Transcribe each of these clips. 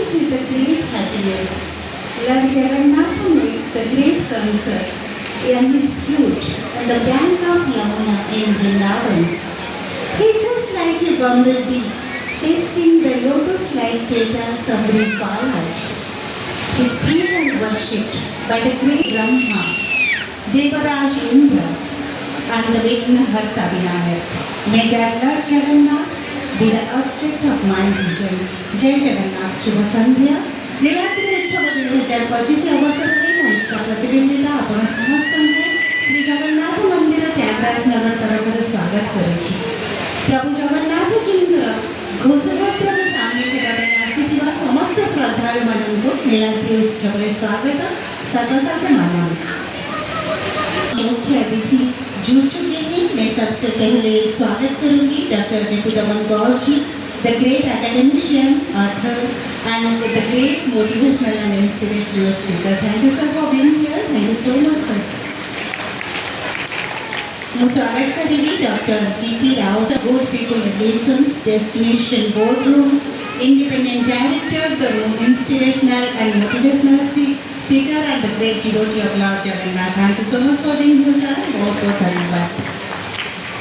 comes with a great happiness. Lord Jagannatha makes the great concert in his flute on the bank of Yamuna in Vrindavan. He just like a bumblebee, tasting the lotus-like petals of Vripalaj. He is prayed and worshipped by the great Brahma, Devaraj Indra, and the Vignaharta Vinayak. May that Lord Jagannath be the object of my vision. Jai Jagannath, Shubha Sandhya. निराश्री उत्सव 2025 अवसर प्रतिबिंबित आपण समस्त श्री जगन्नाथ मंदिर त्यागराज नगर तरफ स्वागत करू प्रभु जगन्नाथ जी घोषपत्र सामने आसीथिबा समस्त श्रद्धालु मानक निराश्री उत्सव स्वागत सतसत मानव मुख्य अतिथि जुड़ चुके हैं। मैं सबसे पहले स्वागत करूंगी doctor Ripu Daman Gaur ji, the great academician, author, and the great motivational and inspirational speaker. Thank you, sir, for being here. Thank you so much, sir. मैं स्वागत करेंगी doctor GP. Rao, Good People Relations, Destination Boardroom, Independent Director, the inspirational and motivational speaker, and the great devotee of Lord Jagannath. Thank you so much for being here, sir. बहुत बहुत धन्यवाद।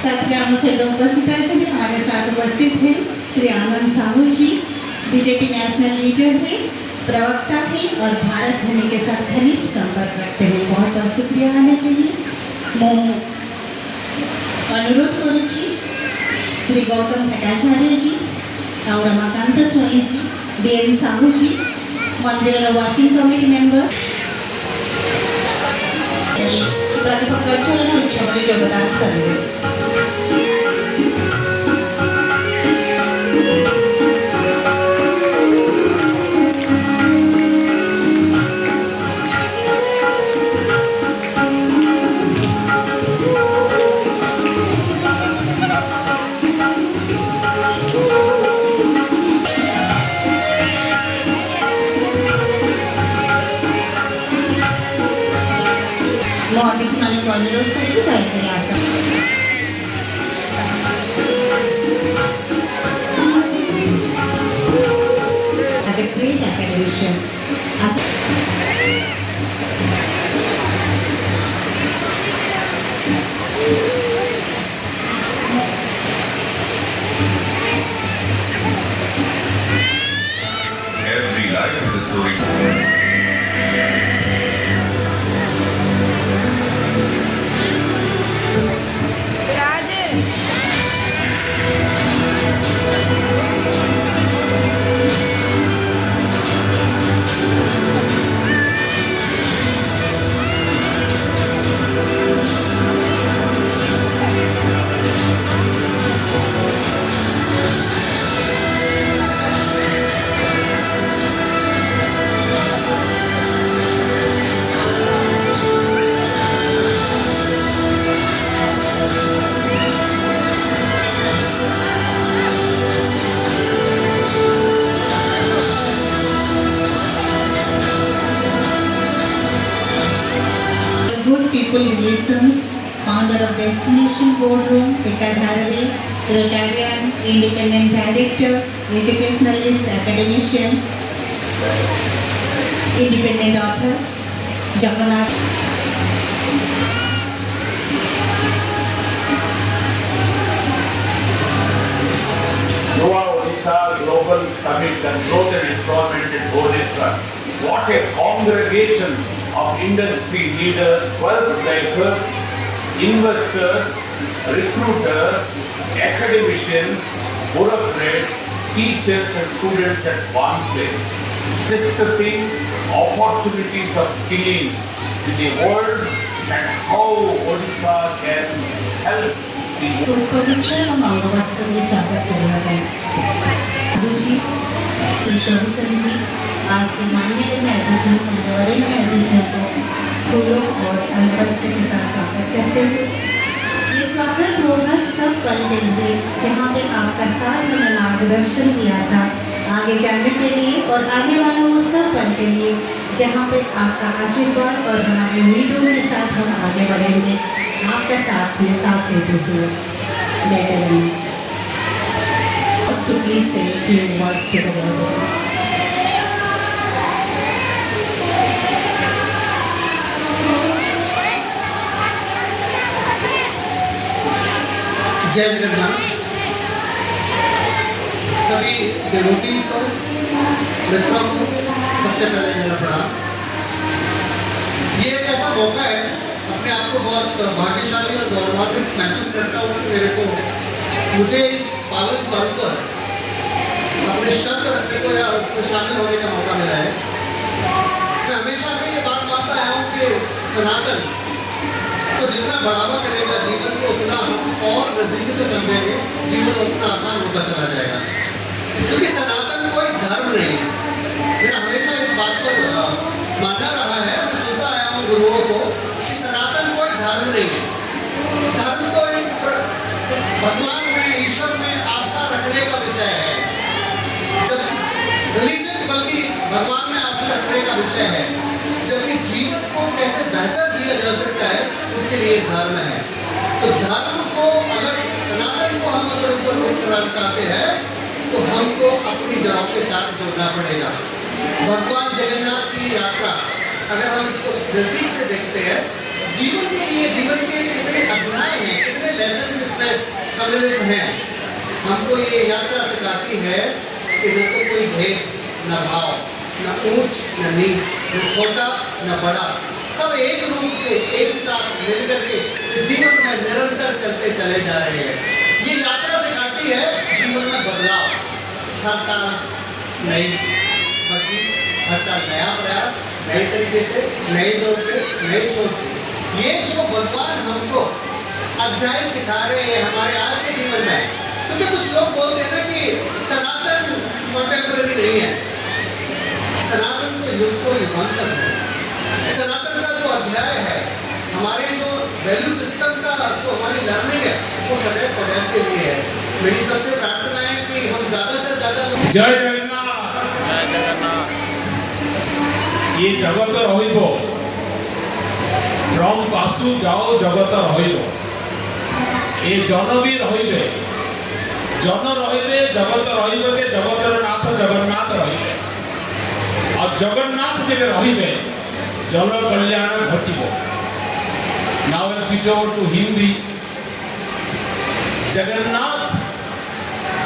साथियों से लोग उपस्थित हैं, हमारे साथ उपस्थित हैं श्री आनंद साहू जी, बीजेपी नेशनल लीडर हैं, प्रवक्ता हैं और भारत भूमि के साथ घनिष्ठ संपर्क रखते हैं। बहुत बहुत शुक्रिया आने के लिए। मैं अनुरोध करूँ श्री गौतम भट्टाचार्य जी और रमाकांत सोनी जी, डी.एन. साहू जी, मंदिर वर्किंग कमिटी मेंबर प्रतिपक्षों उत्सव में योगदान करेंगे। अनुरोध करेंगे बैठने आ सकते as a great academician, as every life is a story. Good People Relations, founder of Destination Boardroom, Peter Harale, Rotarian, Independent Director, Educationalist, Academician, Independent Author, Jagannath. Yuva Odisha Global Summit and Growth and Employment in Odisha. What a congregation of industry leaders, wealth makers, investors, recruiters, academicians, bureaucrats, teachers and students at one place, discussing opportunities of skilling in the world and how Odisha can help the पुष्पगुच्छ और अंगवस्त्र में स्वागत करेंगे। जी, ईश्वरी जी, आज के माननीय अतिथि मंगलवार में अतिथियों को फूलों और अंगवस्त्र के साथ स्वागत करते हैं। ये स्वागत रोहर सब पल के लिए जहाँ पे आपका साथ हमें मार्गदर्शन दिया था आगे जाने के लिए और आने वाला वो सब पल के लिए जहाँ पे आपका आशीर्वाद और हमारे उम्मीदों के साथ हम आगे बढ़ेंगे। आपका साथ में साथ लेते हुए जय Jagannath. To please say a few words to the world. जय जगन्नाथ। सभी डिवोटीज को, मित्रों को सबसे पहले मेरा प्रणाम। ये एक ऐसा मौका है, अपने आप को बहुत भाग्यशाली और गौरवान्वित महसूस करता हूँ कि मुझे इस पावन पर्व पर अपने शब्द रखने को या उसमें शामिल होने का मौका मिला है। मैं हमेशा से ये बात मानता आया हूँ कि सनातन तो जितना बढ़ावा मिलेगा जीवन को, उतना हम और नजदीकी से समझेंगे, जीवन उतना आसान होता चला जाएगा। क्योंकि सनातन कोई धर्म नहीं है। मेरा हमेशा इस बात पर मानना रहा है, मैं सुनता आया हूँ गुरुओं को कि सनातन कोई धर्म नहीं है। धर्म तो एक भगवान में, ईश्वर में आस्था रखने का विषय है। जब रिलीजन बल्कि भगवान में आस्था रखने का विषय है, जबकि जीवन को कैसे बेहतर जिया जा सकता है उसके लिए धर्म है। तो धर्म को अगर सनातन को हम अगर ऊपर लेकर चाहते हैं तो हमको अपनी जड़ों के साथ जुड़ना पड़ेगा। भगवान जगन्नाथ की यात्रा अगर हम इसको नजदीक से देखते हैं, जीवन के लिए, जीवन के कितने अध्याय हैं, कितने लेसन इसमें सम्मिलित हैं। हमको ये यात्रा सिखाती है कि न तो कोई भेद, न भाव, न ऊंच न नीच, न छोटा न बड़ा, सब एक रूप से एक साथ मिलकर के इस जीवन में निरंतर चलते चले जा रहे हैं। ये यात्रा सिखाती है जीवन में बदलाव, हर साल नई भक्ति, हर साल नया प्रयास, नए तरीके से, नए जोर से, नए सोच से। ये जो भगवान हमको अध्याय सिखा रहे हैं हमारे आज के जीवन में, क्योंकि कुछ लोग बोलते हैं ना कि सनातन कंटेम्पररी नहीं है। सनातन तो युग को युगांतर है। सनातन का जो अध्याय है, हमारे जो वैल्यू सिस्टम का जो हमारी लर्निंग है, वो सदैव सदैव के लिए है। मेरी सबसे प्रार्थना है कि हम ज्यादा से ज्यादा जय जगन्नाथ। जय जगन्नाथ। ये जगत रहिब, फ्रम पासु जाओ जगत रहिब। ये जन भी रहिबे, जन रहिबे, जगत रहिबे के जगतर नाथ जगन्नाथ रहिबे। और जगन्नाथ जब रहिबे जन कल्याण घटिबो। Now I switch over to Hindi. Jagannath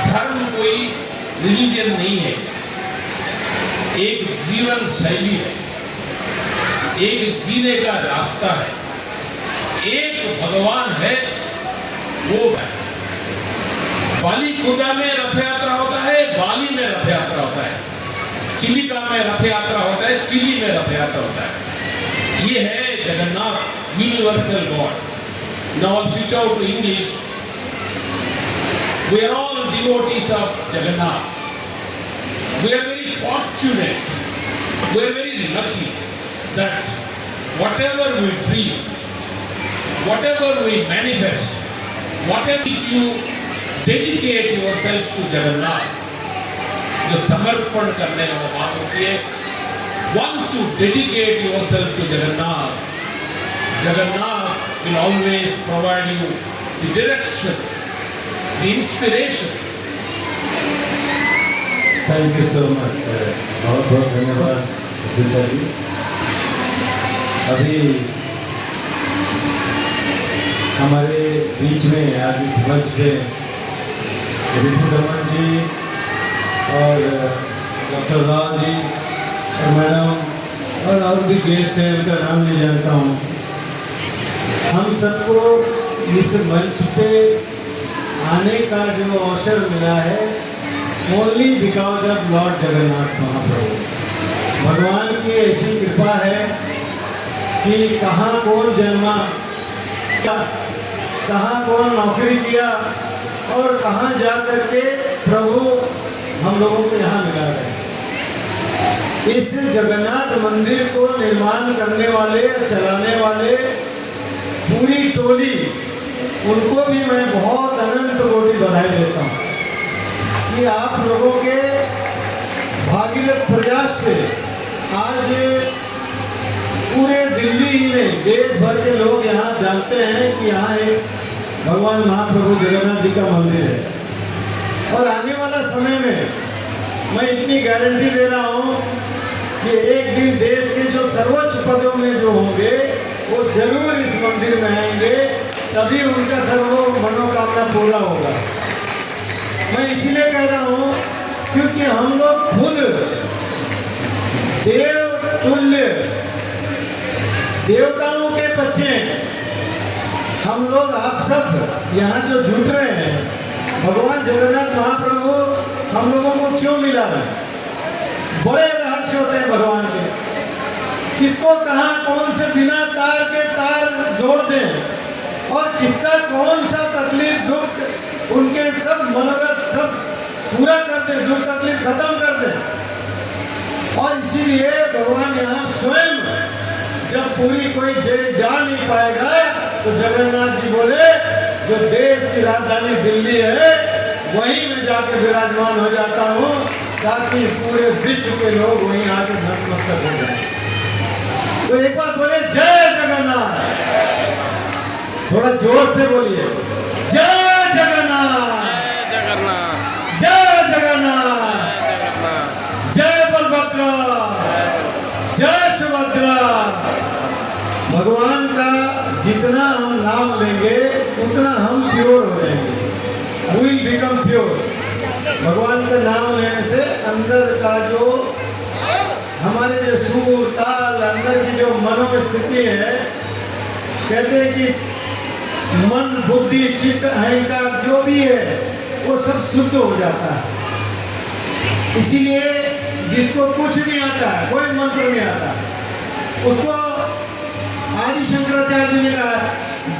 धर्म कोई रिलीजन नहीं है, एक जीवन शैली है, एक जीने का रास्ता है, एक भगवान है, वो है। बालीकुदा में रथ यात्रा होता है, बाली में रथ यात्रा होता है, चिलिका में रथ यात्रा होता है, चिली में रथ यात्रा होता है। ये है Jagannath, universal god. Now I switch out to English. We are all devotees of Jagannath. We are very fortunate, we are very lucky that whatever we dream, whatever we manifest, whatever if you dedicate yourselves to Jagannath, जो समर्पण करने का बात होती है, once you dedicate yourself to Jagannath, Jagannath will always provide you the direction, the inspiration. Thank you so much, बहुत बहुत धन्यवाद अभिता जी। अभी हमारे बीच में आज इस मंच पे रिपुदमन जी और डॉक्टर राव जी और मैडम और भी गेस्ट हैं, उनका नाम नहीं जानता हूँ। हम सबको इस मंच पे आने का जो अवसर मिला है only because of lord Jagannath Mahaprabhu. भगवान की ऐसी कृपा है कि कहाँ कौन जन्मा, कहाँ कौन नौकरी किया और कहाँ जा करके प्रभु हम लोगों को यहाँ मिला रहे। इस जगन्नाथ मंदिर को निर्माण करने वाले, चलाने वाले पूरी टोली, उनको भी मैं बहुत अनंत कोटि बधाई देता हूँ कि आप लोगों के भागीरथ प्रयास से आज पूरे दिल्ली ही में देश भर के लोग यहाँ जानते हैं कि यहाँ एक भगवान महाप्रभु जगन्नाथ जी का मंदिर है। और आने वाला समय में मैं इतनी गारंटी दे रहा हूँ कि एक दिन देश के जो सर्वोच्च पदों में जो होंगे वो जरूर इस मंदिर में आएंगे तभी उनका सर्व मनोकामना पूरा होगा। मैं इसलिए कह रहा हूँ क्योंकि हम लोग खुद देव तुल्य देवताओं के बच्चे हैं। हम लोग आप सब यहाँ जो जुट रहे हैं, भगवान जगन्नाथ महाप्रभु हम लोगों को क्यों मिला है? बड़े रहस्य होते हैं भगवान के, किसको कहाँ कौन से बिना तार के तार जोड़ दें और किसका कौन सा तकलीफ दुख उनके सब मनोरथ सब पूरा कर दें, दुख तकलीफ खत्म कर दें। और इसीलिए भगवान यहाँ स्वयं जब पूरी कोई जा नहीं पाएगा तो जगन्नाथ जी बोले जो देश की राजधानी दिल्ली है वहीं में जाके विराजमान हो जाता हूँ ताकि पूरे विश्व के लोग वहीं आके नतमस्तक हो जाए। तो एक बार बोले जय जगन्नाथ, थोड़ा जोर से बोलिए जय जगन्नाथ, जय जगन्नाथ, जय बलभद्र, जय सुभद्रा। भगवान का जितना हम नाम लेंगे उतना हम प्योर हो जाएंगे, विल बिकम प्योर। भगवान का नाम लेने से अंदर का जो हमारे जो सूर ताल अंदर की जो मनोस्थिति है, कहते हैं कि मन बुद्धि चित्त अहंकार जो भी है वो सब शुद्ध हो जाता है। इसीलिए जिसको कुछ नहीं आता है, कोई मंत्र नहीं आता, उसको आदि शंकराचार्य जी ने कहा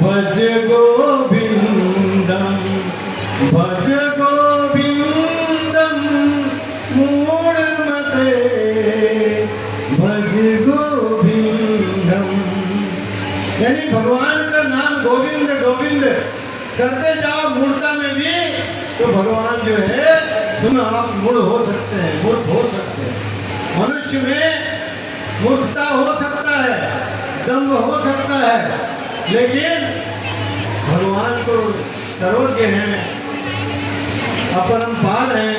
भज गोविंदम, भज गोविंदम मूढ़ मते, भज गोविंदम। यानी भगवान का नाम गोविंद गोविंद करते जाओ मूर्ता में भी तो भगवान जो है सुन आप मूढ़ हो सकते हैं, मूर्ख हो सकते हैं। मनुष्य में मूर्खता हो सकता है, दम्भ हो सकता है, लेकिन भगवान तो सर्वज्ञ हैं, अपरंपार हैं,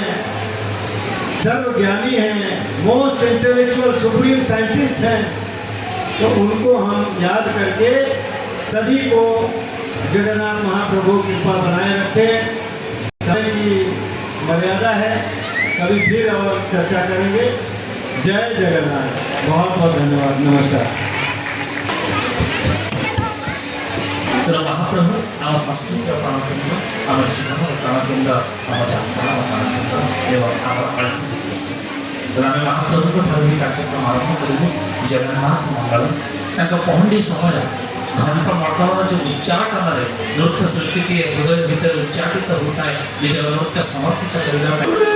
सर्वज्ञानी हैं, मोस्ट इंटेलेक्चुअल सुप्रीम साइंटिस्ट हैं। तो उनको हम याद करके सभी को जगन्नाथ महाप्रभु की कृपा बनाए रखें। समय की मर्यादा है, कभी फिर और चर्चा करेंगे। जय जगन्नाथ, बहुत बहुत धन्यवाद, नमस्कार। तेणु महाप्रभु आम संस्कृतिर प्राणकेन्द्र, आम जीवन प्राणकेन्द्र, आम जात्रा प्राणकेन्द्र एवं आम अर्थनीति। तेणु आम महाप्रभु ठार कार्यक्रम आरंभ करूँ जगन्नाथ मंगल। पहंडी समय घंट मटल जो उच्चाटन नृत्य शिल्पी हृदय भितर उच्चाटित होता है, निजर नृत्य समर्पित करने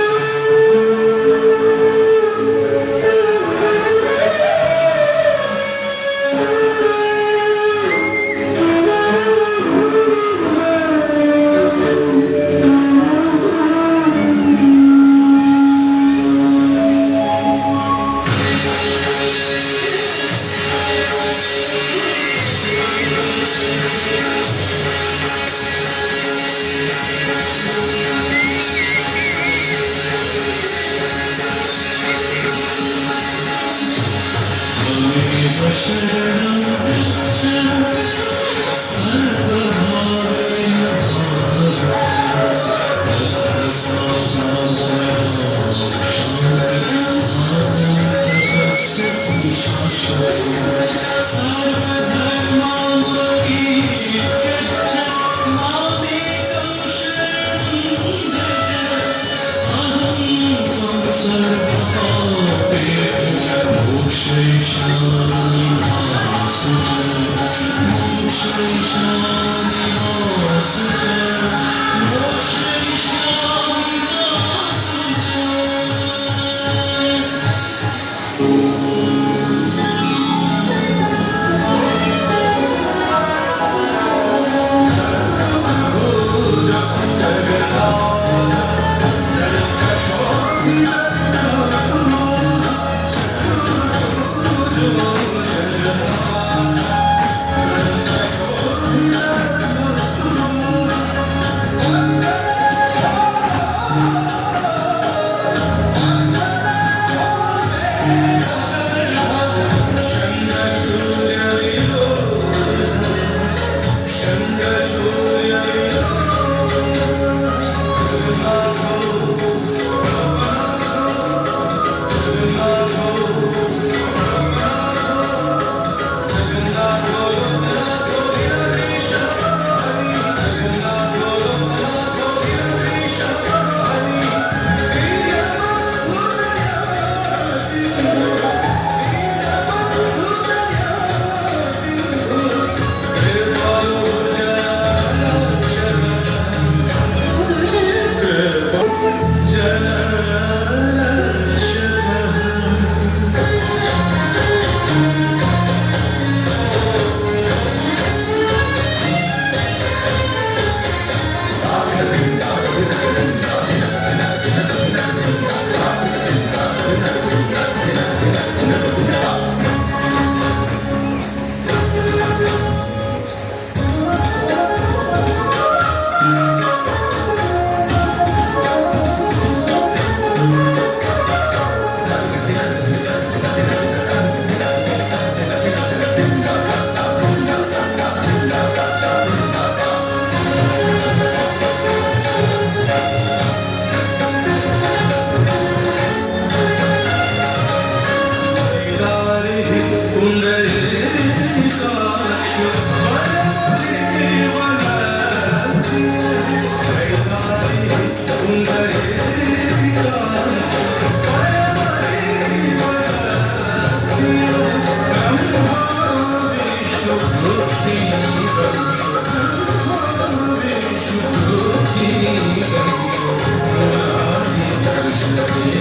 Krishna